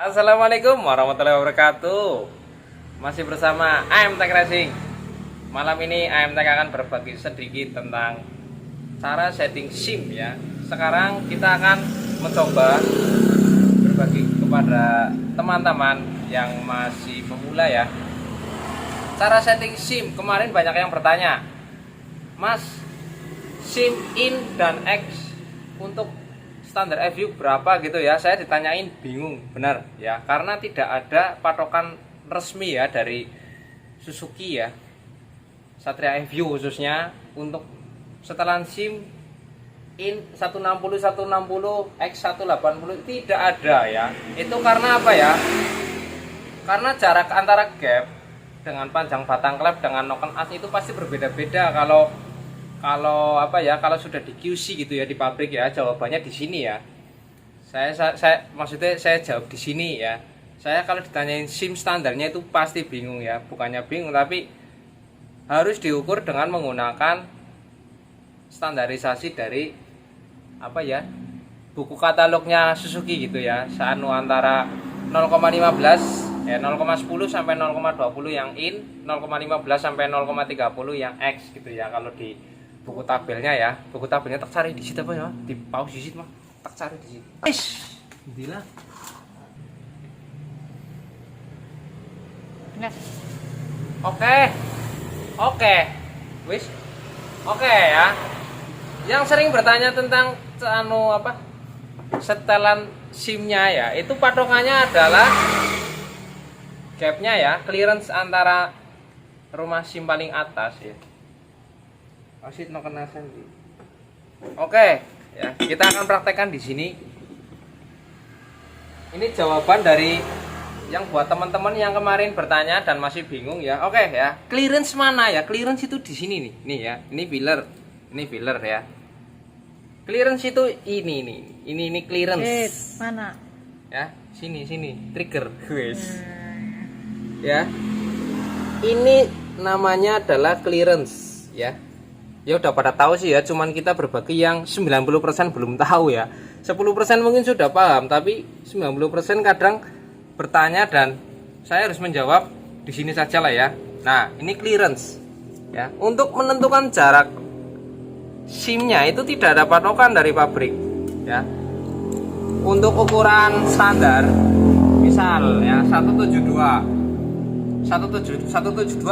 Assalamualaikum warahmatullahi wabarakatuh. Masih bersama AMTech Racing. Malam ini AMTech akan berbagi sedikit tentang cara setting SIM ya. Sekarang kita akan mencoba berbagi kepada teman-teman yang masih pemula ya. Cara setting SIM, kemarin banyak yang bertanya, Mas, SIM in dan X untuk standar FU berapa gitu ya. Saya ditanyain bingung, benar ya, karena tidak ada patokan resmi ya dari Suzuki ya, Satria FU khususnya untuk setelan SIM in 160 X 180 tidak ada ya. Itu karena apa ya? Karena jarak antara gap dengan panjang batang klep dengan noken as itu pasti berbeda-beda kalau apa ya, kalau sudah di QC gitu ya di pabrik ya. Jawabannya di sini ya. Saya maksudnya saya jawab di sini ya. Saya kalau ditanyain SIM standarnya itu pasti bingung ya. Bukannya bingung, tapi harus diukur dengan menggunakan standarisasi dari apa ya, buku katalognya Suzuki gitu ya. Seanu antara 0,15 ya, 0,10 sampai 0,20 yang in, 0,15 sampai 0,30 yang X gitu ya. Kalau di buku tabelnya ya, buku tabelnya tak cari di situ apa ya, di pause di situ mah, tak cari di situ. Gila. Oke, wis, oke ya. Yang sering bertanya tentang setelan SIM-nya ya, itu patokannya adalah gapnya ya, clearance antara rumah SIM paling atas ya. Asit no kenasan. Oke, ya, kita akan praktekkan di sini. Ini jawaban dari yang buat teman-teman yang kemarin bertanya dan masih bingung ya. Oke ya, clearance mana ya? Clearance itu di sini nih. Nih ya, ini filler ya. Clearance itu ini clearance. Mana? Ya, sini trigger, guys. Ya. Ini namanya adalah clearance ya. Ya udah pada tahu sih ya, cuman kita berbagi yang 90% belum tahu ya. 10% mungkin sudah paham, tapi 90% kadang bertanya dan saya harus menjawab di sini saja lah ya. Nah, ini clearance. Ya, untuk menentukan jarak SIM-nya itu tidak ada patokan dari pabrik ya. Untuk ukuran standar misal ya 172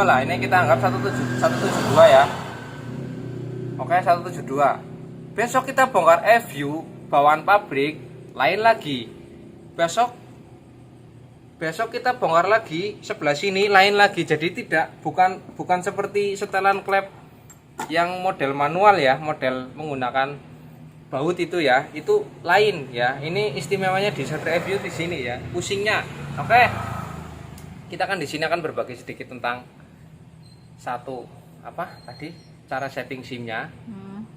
lah, ini kita anggap 172 ya. Oke, 172. Besok kita bongkar FU bawaan pabrik, lain lagi. Besok kita bongkar lagi sebelah sini, lain lagi. Jadi bukan seperti setelan klep yang model manual ya, model menggunakan baut itu ya, itu lain ya. Ini istimewanya di Satria FU di sini ya, pusingnya. Oke. Kita kan di sini akan berbagi sedikit tentang satu apa tadi? Cara setting SIM-nya.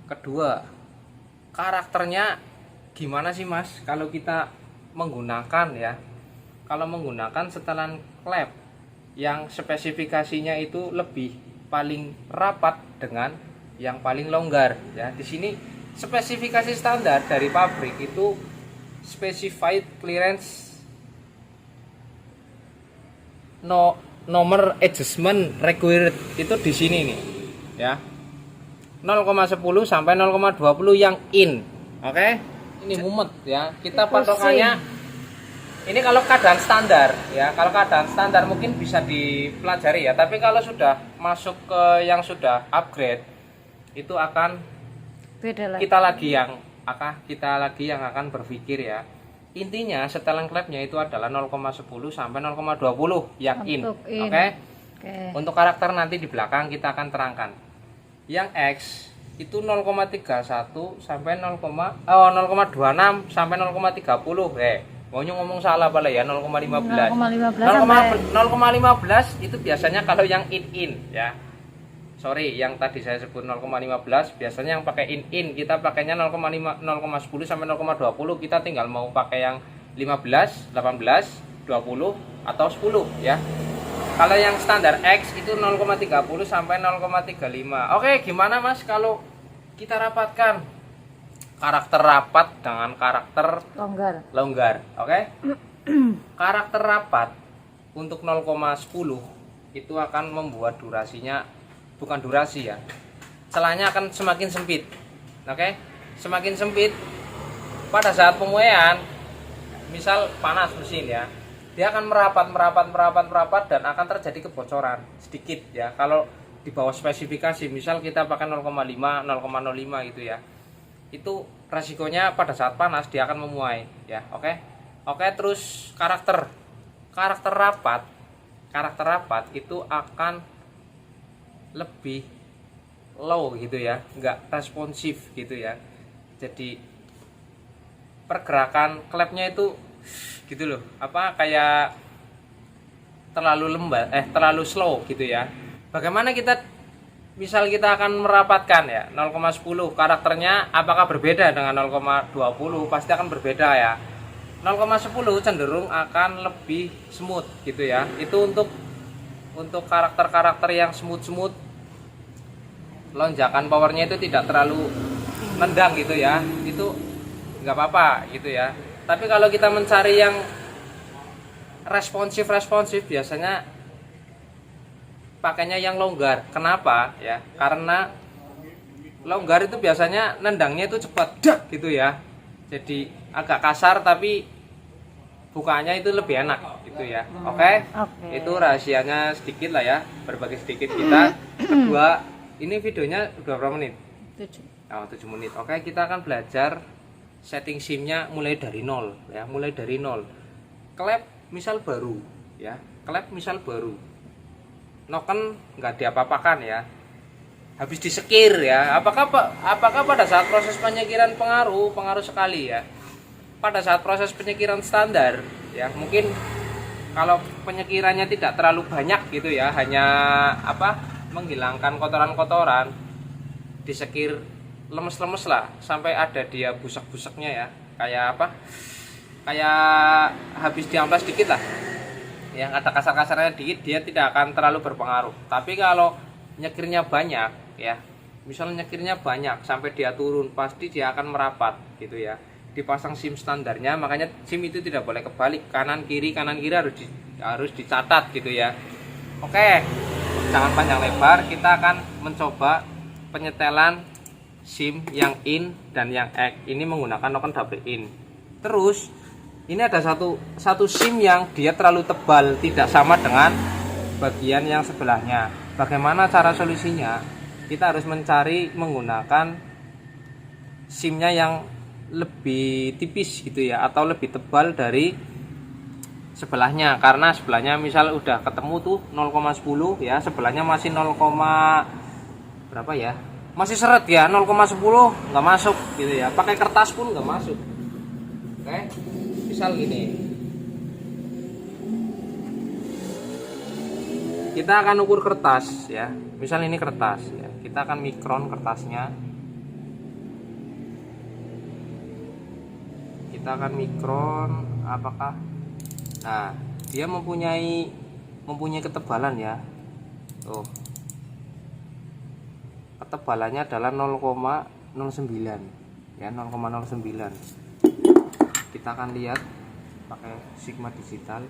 Kedua, karakternya gimana sih Mas kalau kita menggunakan ya, kalau menggunakan setelan klep yang spesifikasinya itu lebih paling rapat dengan yang paling longgar ya. Di sini spesifikasi standar dari pabrik itu specified clearance nomor adjustment required itu di sini nih ya, 0,10 sampai 0,20 yang in. Oke, ini mumet ya. Kita patokannya ini kalau keadaan standar ya. Kalau keadaan standar mungkin bisa dipelajari ya. Tapi kalau sudah masuk ke yang sudah upgrade itu akan beda lagi. Kita lagi yang akan berpikir ya. Intinya setelan klepnya itu adalah 0,10 sampai 0,20 yang in. Oke. Untuk karakter nanti di belakang kita akan terangkan. Yang X itu 0,31 sampai 0,26 sampai 0,30. Maunya ngomong salah pala ya, 0,15. 0,15 itu biasanya kalau yang in ya. Sorry, yang tadi saya sebut 0,15 biasanya yang pakai in kita pakainya 0,10 sampai 0,20. Kita tinggal mau pakai yang 15, 18, 20 atau 10 ya. Kalau yang standar X itu 0,30 sampai 0,35. Oke, gimana Mas kalau kita rapatkan karakter rapat dengan karakter longgar? Oke? Karakter rapat untuk 0,10 itu akan membuat durasinya, bukan durasi ya, celahnya akan semakin sempit. Oke, semakin sempit pada saat pemuaian, misal panas mesin ya, dia akan merapat dan akan terjadi kebocoran sedikit ya. Kalau di bawah spesifikasi, misal kita pakai 0,5, 0,05 gitu ya, itu resikonya pada saat panas dia akan memuai ya. Oke, terus karakter rapat itu akan lebih low gitu ya, nggak responsif gitu ya. Jadi pergerakan klepnya itu gitu loh, kayak terlalu slow gitu ya. Bagaimana kita misal kita akan merapatkan ya 0,10, karakternya apakah berbeda dengan 0,20? Pasti akan berbeda ya. 0,10 cenderung akan lebih smooth gitu ya. Itu untuk karakter-karakter yang smooth, lonjakan powernya itu tidak terlalu nendang gitu ya, itu nggak apa-apa gitu ya. Tapi kalau kita mencari yang responsif biasanya pakainya yang longgar. Kenapa ya? Karena longgar itu biasanya nendangnya itu cepat gitu ya. Jadi agak kasar tapi bukaannya itu lebih enak gitu ya. Oke. Itu rahasianya sedikit lah ya, berbagi sedikit kita. Kedua, ini videonya udah berapa menit? 7 menit. Oke, kita akan belajar setting SIM-nya mulai dari nol ya, mulai dari nol. Klep misal baru ya, noken nggak diapa-apakan ya, habis disekir ya. Apakah pada saat proses penyekiran pengaruh sekali ya. Pada saat proses penyekiran standar ya, mungkin kalau penyekirannya tidak terlalu banyak gitu ya, hanya menghilangkan kotoran-kotoran, disekir lemes-lemes lah sampai ada dia busak-busaknya ya, kayak habis diamplas dikit lah ya, ada kasar-kasarnya dikit, dia tidak akan terlalu berpengaruh. Tapi kalau nyekirnya banyak ya, misalnya nyekirnya banyak sampai dia turun, pasti dia akan merapat gitu ya. Dipasang SIM standarnya, makanya SIM itu tidak boleh kebalik, kanan kiri harus dicatat gitu ya. Oke, jangan panjang lebar, kita akan mencoba penyetelan SIM yang in dan yang X ini menggunakan noken double in. Terus ini ada satu SIM yang dia terlalu tebal, tidak sama dengan bagian yang sebelahnya. Bagaimana cara solusinya? Kita harus mencari menggunakan SIM-nya yang lebih tipis gitu ya, atau lebih tebal dari sebelahnya. Karena sebelahnya misal udah ketemu tuh 0,10 ya, sebelahnya masih 0, berapa ya, masih seret ya, 0,10 nggak masuk gitu ya, pakai kertas pun nggak masuk. Oke, misal gini, kita akan ukur kertas ya, misal ini kertas ya, kita akan mikron kertasnya, kita akan mikron apakah, nah dia mempunyai ketebalan ya. Tuh, ketebalannya adalah 0,09 ya, 0,09. Kita akan lihat pakai Sigma digital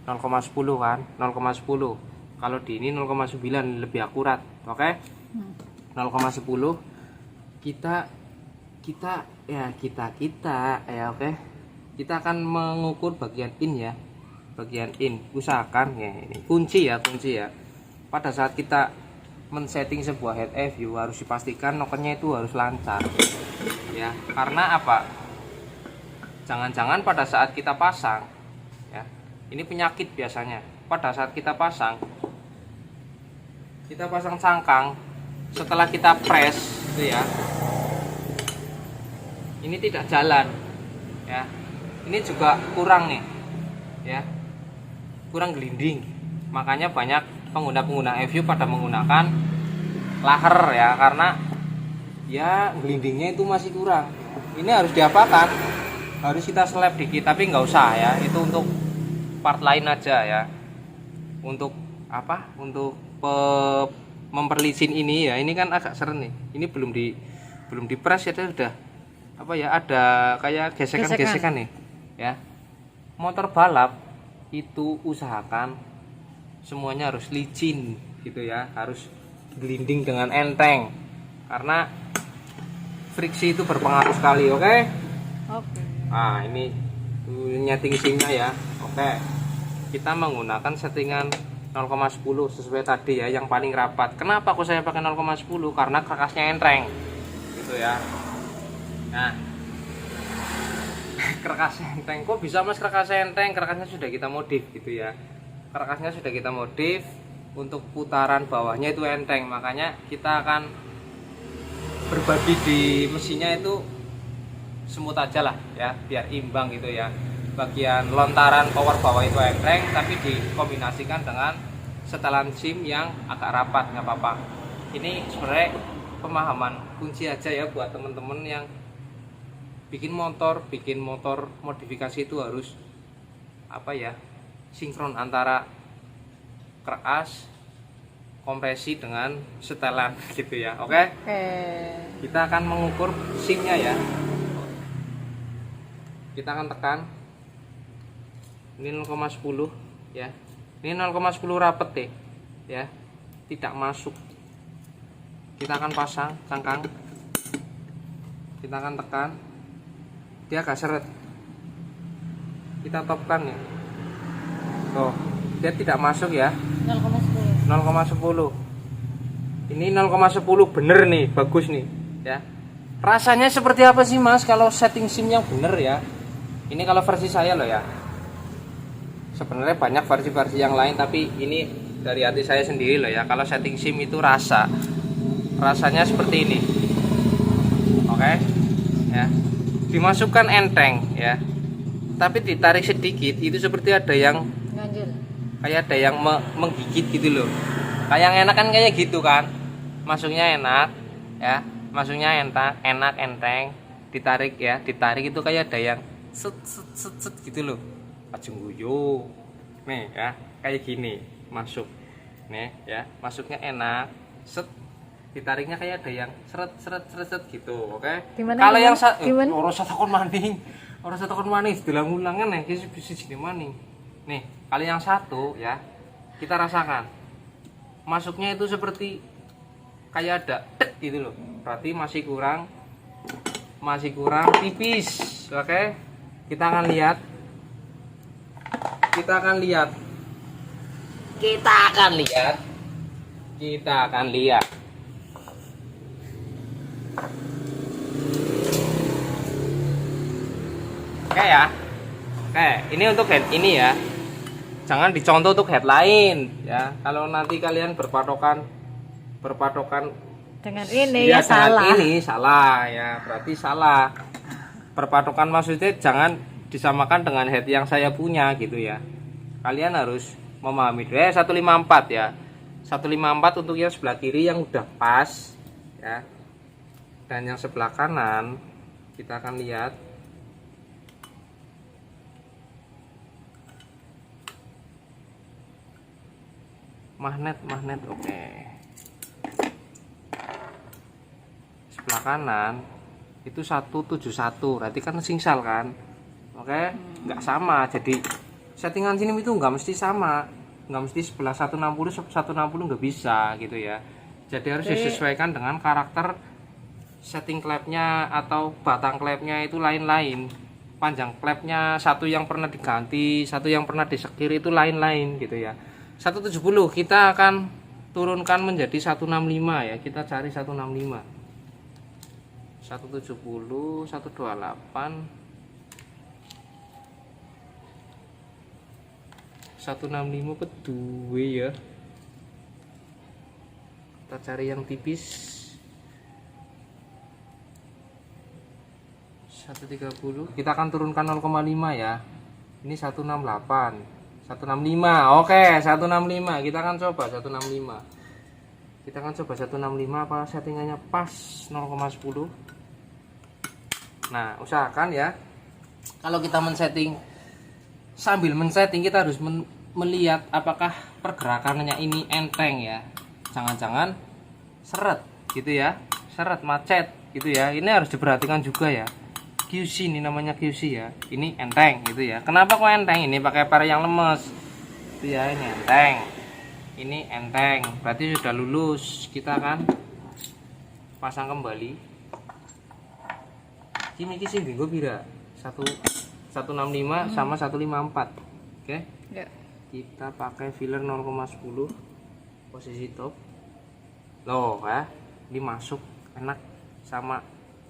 0,10 kan, 0,10. Kalau di ini 0,9 lebih akurat. Oke, 0,10 kita ya. Oke, kita akan mengukur bagian in ya, bagian in. Usahakan ya, ini kunci ya. Pada saat kita men-setting sebuah head view harus dipastikan nokennya itu harus lancar ya. Karena apa? Jangan-jangan pada saat kita pasang ya, ini penyakit biasanya. Pada saat kita pasang cangkang, setelah kita press itu ya, ini tidak jalan ya, ini juga kurang nih ya, kurang gelinding. Makanya banyak pengguna EView pada menggunakan laher ya, karena ya gelindingnya itu masih kurang. Ini harus diapakan, harus kita slap dikit, tapi nggak usah ya, itu untuk part lain aja ya. Untuk apa, untuk memperlicin ini ya, ini kan agak seren nih, ini belum di press ya, udah apa ya, ada kayak gesekan nih ya. motor balap itu usahakan semuanya harus licin gitu ya, harus gliding dengan enteng karena friksi itu berpengaruh sekali. Oke. Nah, ini nyeting SIM-nya ya. Oke. Kita menggunakan settingan 0,10 sesuai tadi ya, yang paling rapat. Kenapa kok saya pakai 0,10? Karena kerkasnya enteng gitu ya. Nah, kerkasnya enteng. Kok bisa Mas kerkasnya enteng? Kerkasnya sudah kita modif gitu ya. Kerkasnya sudah kita modif untuk putaran bawahnya itu enteng. Makanya kita akan berbagi di mesinnya itu semut aja lah ya, biar imbang gitu ya. Bagian lontaran power bawah itu enteng, tapi dikombinasikan dengan setelan SIM yang agak rapat, nggak apa-apa. Ini sebenarnya pemahaman kunci aja ya buat temen-temen yang bikin motor modifikasi itu harus apa ya, sinkron antara keras, kompresi dengan setelan gitu ya. Oke. Kita akan mengukur SIM-nya ya. Kita akan tekan ini 0,10 ya. Ini 0,10 rapet deh ya, tidak masuk. Kita akan pasang cangkang, kita akan tekan, dia agak seret, kita topkan ya. Tuh, dia tidak masuk ya, 0,10. Ini 0,10 bener nih, bagus nih ya. Rasanya seperti apa sih Mas kalau setting SIM yang bener ya? Ini kalau versi saya loh ya. Sebenarnya banyak versi-versi yang lain, tapi ini dari hati saya sendiri loh ya. Kalau setting SIM itu rasanya seperti ini. Oke ya, dimasukkan enteng ya, tapi ditarik sedikit itu seperti ada yang nganjil, kayak ada yang menggigit gitu loh. Kayak yang enak kan kayak gitu kan, masuknya enak ya, masuknya enak enteng, ditarik itu kayak ada yang set gitu loh. Ajeng guyu nih ya, kayak gini masuk nih ya, masuknya enak, set, ditariknya kayak ada yang seret gitu. Oke. Kalau yang orang takon maning diulang-ulangan nih bisa jadi maning nih. Kalau yang satu ya, kita rasakan masuknya itu seperti kayak ada tek gitu loh, berarti masih kurang tipis. Oke, kita akan lihat oke ya. Oke, ini untuk head ini ya, jangan dicontoh untuk head lain ya. Kalau nanti kalian berpatokan dengan ini ya salah. Ini salah ya, berarti salah. Berpatokan maksudnya jangan disamakan dengan head yang saya punya gitu ya. Kalian harus memahami. 154 ya. 154 untuk yang sebelah kiri yang udah pas ya. Dan yang sebelah kanan kita akan lihat magnet. Oke. Sebelah kanan itu 171, berarti kan singsal kan. Oke, nggak sama. Jadi settingan sini itu nggak mesti sama, nggak mesti sebelah 160 nggak bisa gitu ya. Jadi harus disesuaikan dengan karakter setting klepnya atau batang klepnya itu lain-lain. Panjang klepnya satu yang pernah diganti, satu yang pernah disekir itu lain-lain gitu ya. 170 kita akan turunkan menjadi 165 ya. Kita cari 165. 170, 128, 165 kedua ya. Kita cari yang tipis. 130. Kita akan turunkan 0,5 ya. Ini 168. 165. Oke, 165. Kita akan coba 165. Kita akan coba 165 apa settingannya pas 0,10. Nah, usahakan ya. Kalau kita men-setting, sambil men-setting kita harus melihat apakah pergerakannya ini enteng ya. Jangan-jangan seret gitu ya. Seret macet gitu ya. Ini harus diperhatikan juga ya. QC, ini namanya QC ya. Ini enteng gitu ya. Kenapa kok enteng? Ini pakai par yang lemes. Itu ya, ini enteng. Ini enteng. Berarti sudah lulus. Kita akan pasang kembali. Ini sing dinggo pira? 165 sama 154. Oke. Ya. Kita pakai filler 0,10 posisi top. Loh ya, ini masuk enak, sama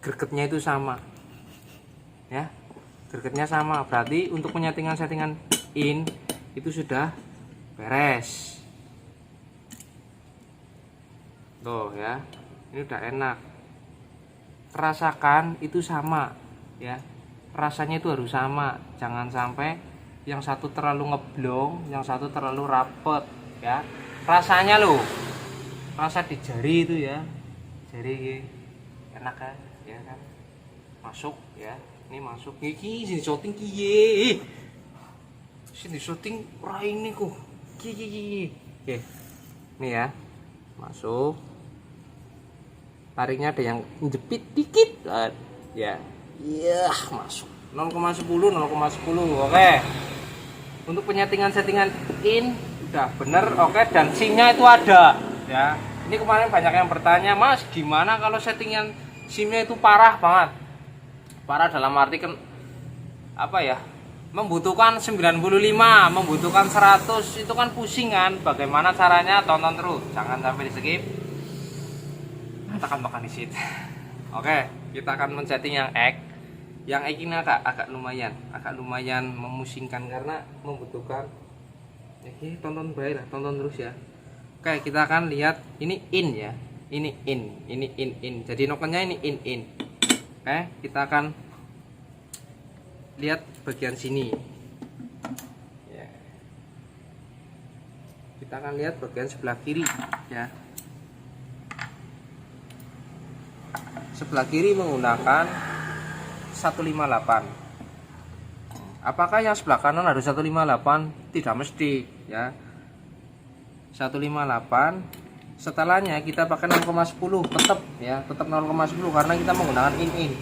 gregetnya itu sama. Ya. Gregetnya sama. Berarti untuk settingan in itu sudah beres. Tuh ya. Ini udah enak. Rasakan itu sama ya, rasanya itu harus sama, jangan sampai yang satu terlalu ngeblong, yang satu terlalu rapet ya. Rasanya loh, rasa di jari itu ya, jari enak kan ya kan, masuk ya. Ini masuk iki sini shooting kiye, sini shooting ora ini kok kiye. Oke, ini ya masuk. Tariknya ada yang jepit dikit ya. Iya, masuk 0,10 0,10. Oke. Untuk settingan in udah bener. Oke, dan SIM-nya itu ada ya. Ini kemarin banyak yang bertanya, "Mas, gimana kalau settingan SIM-nya itu parah banget?" Parah dalam arti kan apa ya? Membutuhkan 95, membutuhkan 100, itu kan pusing kan. Bagaimana caranya? Tonton terus, jangan sampai di-skip. Tekan makan di situ. Oke, kita akan men-setting yang X. Yang X ini agak lumayan memusingkan karena membutuhkan. Oke, tonton baik lah, tonton terus ya. Oke, kita akan lihat ini in ya. Ini in. Jadi nokennya ini in. Oke, kita akan lihat bagian sini. Ya. Kita akan lihat bagian sebelah kiri ya. Sebelah kiri menggunakan 158. Apakah yang sebelah kanan harus 158? Tidak mesti ya. 158. Setelahnya kita pakai 0,10 tetap ya, tetap 0,10 karena kita menggunakan in.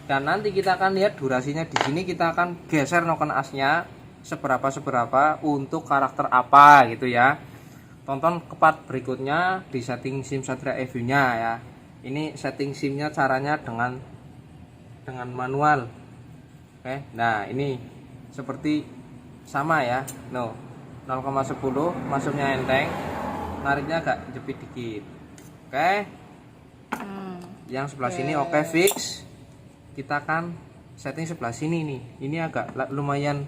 Dan nanti kita akan lihat durasinya di sini, kita akan geser noken asnya seberapa untuk karakter apa gitu ya. Tonton ke part berikutnya di setting SIM Satria EV-nya ya. Ini setting SIM-nya caranya dengan manual. Oke. Nah, ini seperti sama ya. No. 0,10 masuknya enteng. Nariknya agak jepit dikit. Oke. Yang sebelah sini oke fix. Kita akan setting sebelah sini nih. Ini agak lumayan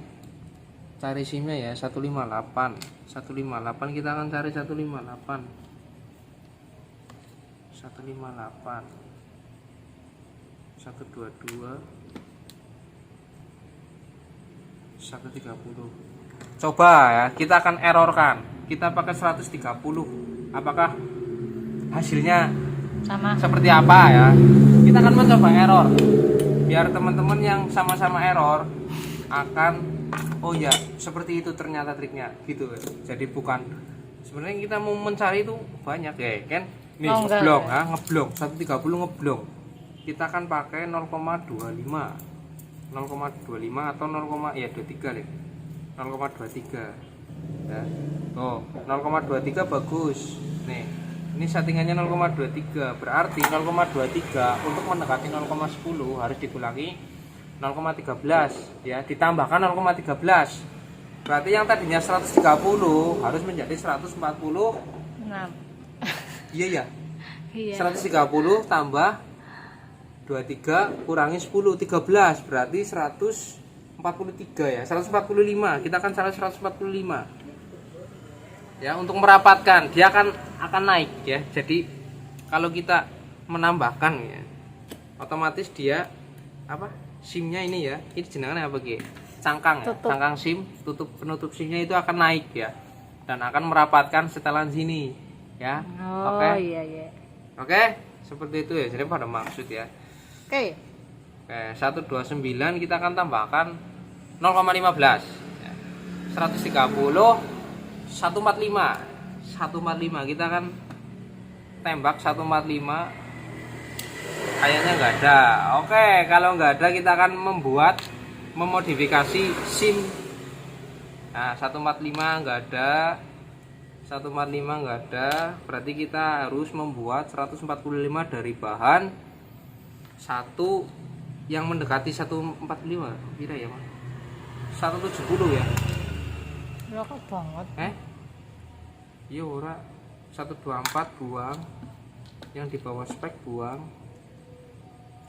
cari SIM-nya ya, 158. 158 kita akan cari 158. 158 122 130. Coba ya, kita akan errorkan. Kita pakai 130. Apakah hasilnya Sama. seperti apa ya? Kita akan mencoba error. Biar teman-teman yang sama-sama error akan oh ya, seperti itu ternyata triknya gitu. Jadi bukan sebenarnya kita mau mencari itu banyak ya, kan? Nih ngeblong, 130 ngeblong. Kita akan pakai 0,25 atau 0,23 deh. 0,23 ya. Tuh, 0,23 bagus. Nih, ini settingannya 0,23. Berarti 0,23 untuk mendekati 0,10 harus dikurangi 0,13 ya, ditambahkan 0,13. Berarti yang tadinya 130 harus menjadi 146. Iya ya. Iya. 130 tambah 23 kurangi 10 13 berarti 143 ya. 145. Kita akan cari 145. Ya, untuk merapatkan dia akan naik ya. Jadi kalau kita menambahkan ya, otomatis dia apa? SIM-nya ini ya. Ini jenengannya apa Ki? Cangkang ya. Cangkang SIM, penutup SIM-nya itu akan naik ya. Dan akan merapatkan setelan sini. Ya, oh, oke. Iya. Oke, seperti itu ya. Jadi pada maksud ya. Oke. 129 kita akan tambahkan 0,15 ya. 130 145 kita akan tembak 145 Kayaknya nggak ada. Oke, kalau nggak ada kita akan memodifikasi SIM. Nah, 145 nggak ada. 145 nggak ada. Berarti kita harus membuat 145 dari bahan satu yang mendekati 145. Kira ya, Mas? 170 ya. Rokok banget. Iya ora. 124 buang. Yang di bawah spek buang.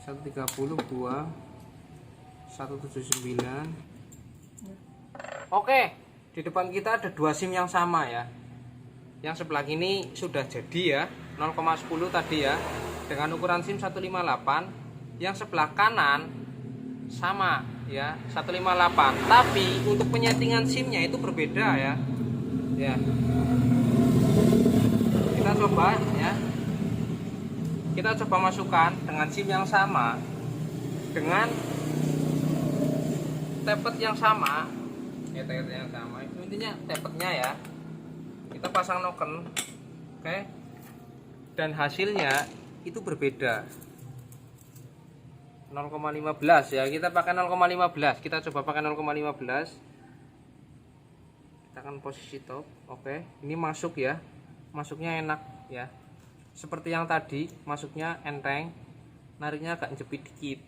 130 buang. 179. Oke, di depan kita ada dua SIM yang sama ya. Yang sebelah kini sudah jadi ya, 0,10 tadi ya, dengan ukuran SIM 158. Yang sebelah kanan sama ya, 158. Tapi untuk penyetingan SIM-nya itu berbeda ya. Ya. Kita coba ya. Kita coba masukkan dengan SIM yang sama, dengan tepet yang sama. Ya, tepet yang sama. Itu intinya tepetnya ya. Kita pasang noken. Oke. Dan hasilnya itu berbeda. 0,15 ya. Kita pakai 0,15. Kita coba pakai 0,15. Kita akan posisi top. Oke. Ini masuk ya. Masuknya enak ya. Seperti yang tadi, masuknya enteng, nariknya agak jepit dikit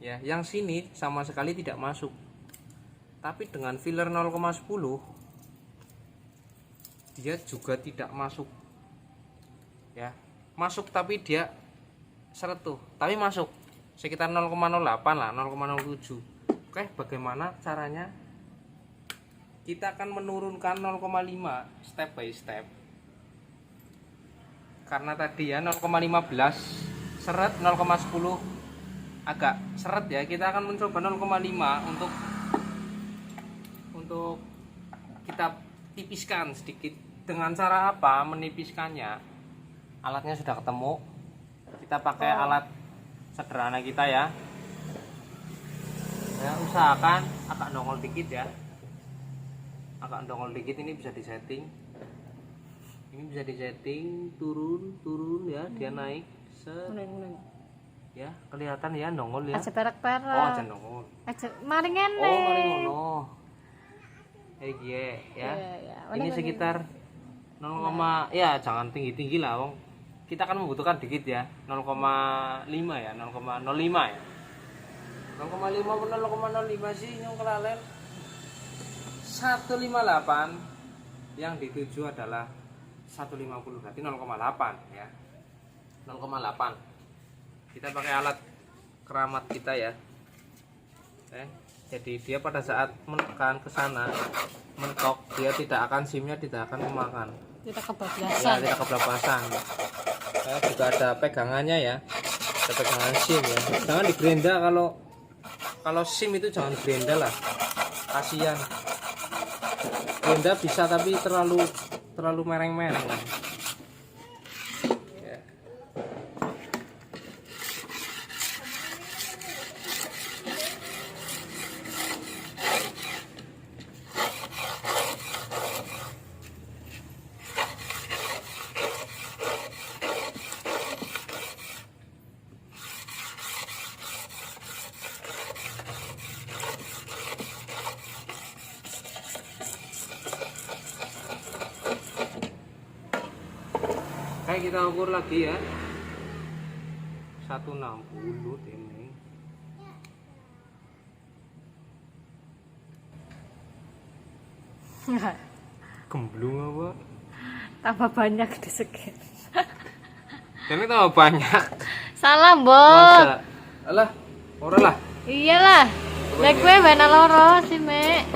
ya. Yang sini sama sekali tidak masuk. Tapi dengan filler 0,10 dia juga tidak masuk ya. Masuk tapi dia seret tuh, tapi masuk sekitar 0,08 lah, 0,07. Oke, bagaimana caranya? Kita akan menurunkan 0,5 step by step. Karena tadi ya 0,15 seret, 0,10 agak seret ya. Kita akan mencoba 0,5 untuk kita tipiskan sedikit. Dengan cara apa menipiskannya? Alatnya sudah ketemu. Kita pakai alat sederhana kita ya. Ya, usahakan agak nongol dikit ya. Agak nongol dikit, ini bisa disetting. Ini bisa disetting turun ya, dia naik ya, kelihatan ya nongol ya. Aja perak-perak. Oh, aja nongol. Aja mari ngene. Oh, mari ngono. Ya. Iya. Ini sekitar 0, ya jangan tinggi-tinggi lah, Wong. Kita akan membutuhkan dikit ya. 0,5 ya, 0,05 ya. 0,5 pun 0,05 sih yang kelalen. 158 yang dituju adalah 150, berarti 0,8 ya. 0,8. Kita pakai alat keramat kita ya. Jadi dia pada saat menekan ke sana, mentok, dia tidak akan SIM-nya tidak akan memakan. Tidak Ya, kebablasan. tidak kebablasan. Juga ada pegangannya ya. Ada pegangan SIM ya. Jangan digerenda, kalau SIM itu jangan gerenda lah. Kasihan. Gerenda bisa tapi terlalu mereng-mereng. Ya. Oke, kita ukur lagi ya. 160 ini. Gemblung apa? Tambah banyak di segen. Ini tambah banyak. Salah, Mbok. Masa? Alah, ora lah. Iyalah. Lek kowe bana loro sih, Mek.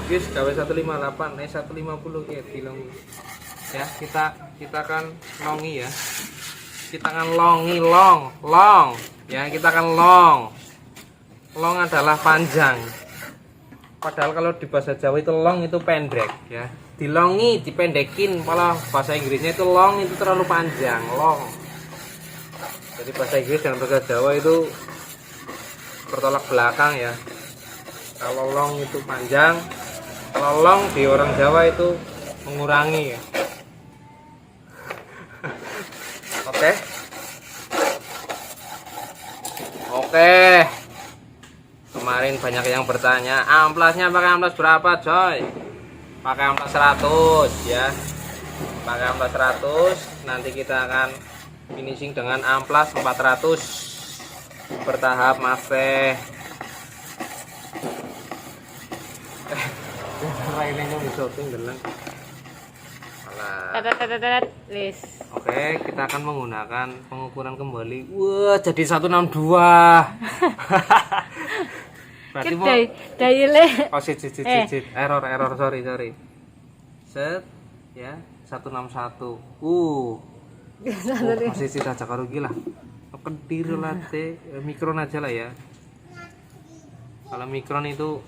Guys, gawe 158, 150 ya dilong. Ya, kita akan longi ya. Kita akan longi long. Ya, kita akan long. Long adalah panjang. Padahal kalau di bahasa Jawa itu long itu pendek ya. Dilongi, dipendekin. Kalau bahasa Inggrisnya itu long itu terlalu panjang, long. Jadi bahasa Inggris dan bahasa Jawa itu bertolak belakang ya. Kalau long itu panjang, kalau long di orang Jawa itu mengurangi ya. Oke. Oke. Kemarin banyak yang bertanya, amplasnya pakai amplas berapa, coy? Pakai amplas 100 ya. Pakai amplas 100, nanti kita akan finishing dengan amplas 400 bertahap, Mas Teh. Rainnya disoting delang. Lis. Oke, kita akan menggunakan pengukuran kembali. Wah, jadi 162. Berarti mau Dayile. oh, sit. Error, sorry. Set ya, 161. Masih sit aja karo iki lah. Kedir lah teh, mikron aja lah ya. Kalau mikron itu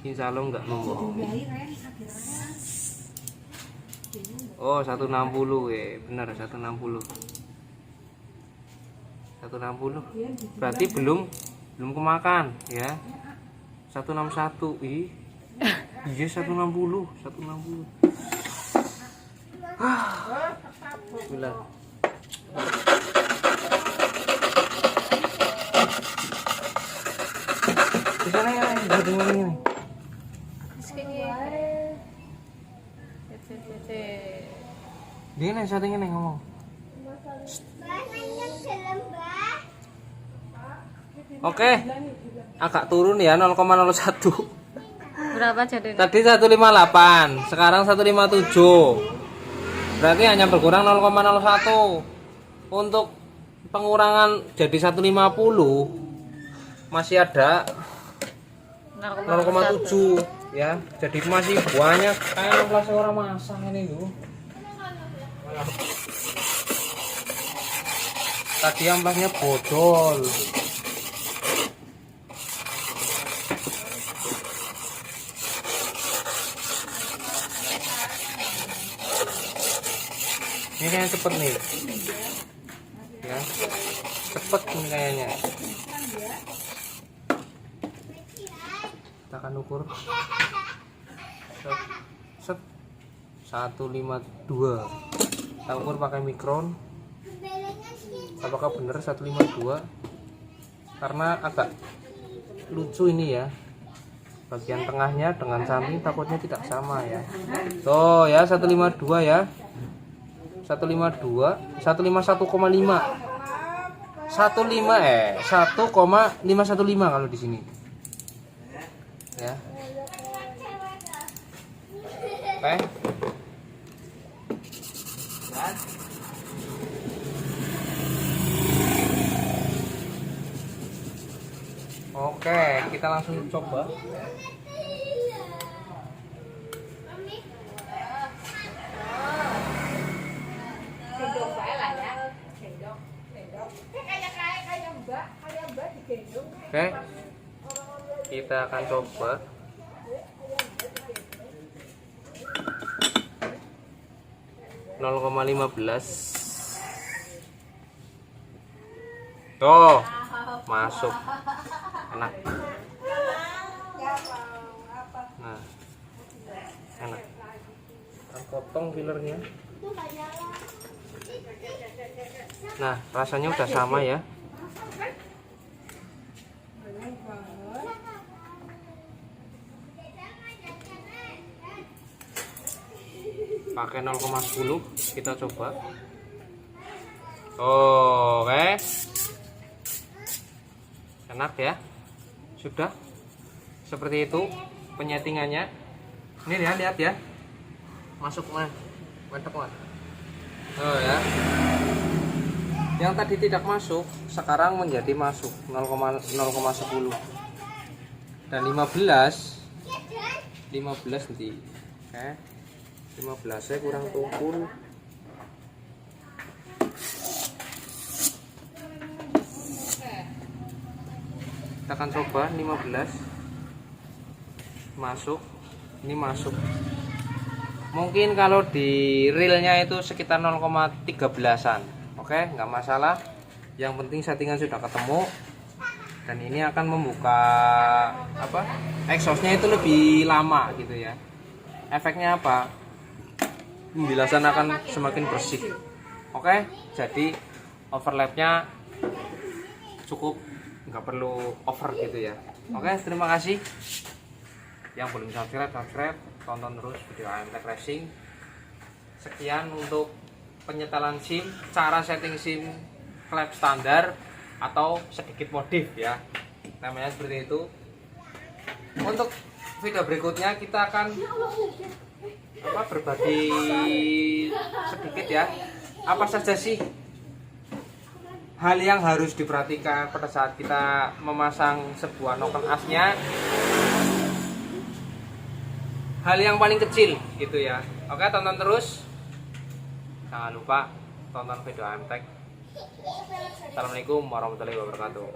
insya Allah nggak membohongi. Oh, 160 ya, benar 160. 160. Berarti belum kemakan ya. 161. Ih. Iya 160. Bismillah. Di sana ya, udah dengerin ini. Dia nih settingnya nih ngomong. Oke, agak turun ya 0,01. Berapa jadi? Tadi 158, sekarang 157. Berarti hanya berkurang 0,01. Untuk pengurangan jadi 150 masih ada 0,7 ya. Jadi masih banyak kayak amplas orang masang ini tuh. Tadi amplasnya bocor. Ini kayaknya cepet nih ya, cepet ini kayaknya. Kita akan ukur set 152. Kita ukur pakai mikron. Apakah benar 152? Karena agak lucu ini ya, bagian tengahnya dengan samping takutnya tidak sama ya. Tuh ya 152 ya, 151,5 1,515 kalau di sini ya. Oke. Oke, kita langsung coba. Oke, kita akan coba. Nol koma 15. Tuh, masuk. Enak. Nah, enak. Kita potong fillernya. Nah, rasanya udah sama ya. Pakai 0,10 kita coba. Oke. Enak ya. Sudah seperti itu penyetingannya. Ini ya, lihat ya. Masuk mah. Mantap mah. Oh ya. Yang tadi tidak masuk sekarang menjadi masuk 0,10 dan 15 nanti. Oke. 15 saya kurang tumpul. Kita akan coba 15 masuk. Ini masuk. Mungkin kalau di realnya itu sekitar 0,13an. Oke, nggak masalah. Yang penting settingan sudah ketemu. Dan ini akan membuka apa? Exhaustnya itu lebih lama gitu ya. Efeknya apa? Pembilasan akan semakin bersih. Oke, jadi overlapnya cukup nggak perlu over gitu ya. Oke, terima kasih yang belum subscribe, tonton terus video AMTech Racing. Sekian untuk penyetelan SIM, cara setting SIM klep standar atau sedikit modif ya, namanya seperti itu. Untuk video berikutnya kita akan berbagi sedikit ya, apa saja sih hal yang harus diperhatikan pada saat kita memasang sebuah noken asnya. Hal yang paling kecil gitu ya. Oke, tonton terus. Jangan lupa tonton video AMTech. Assalamualaikum warahmatullahi wabarakatuh.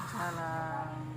Salam.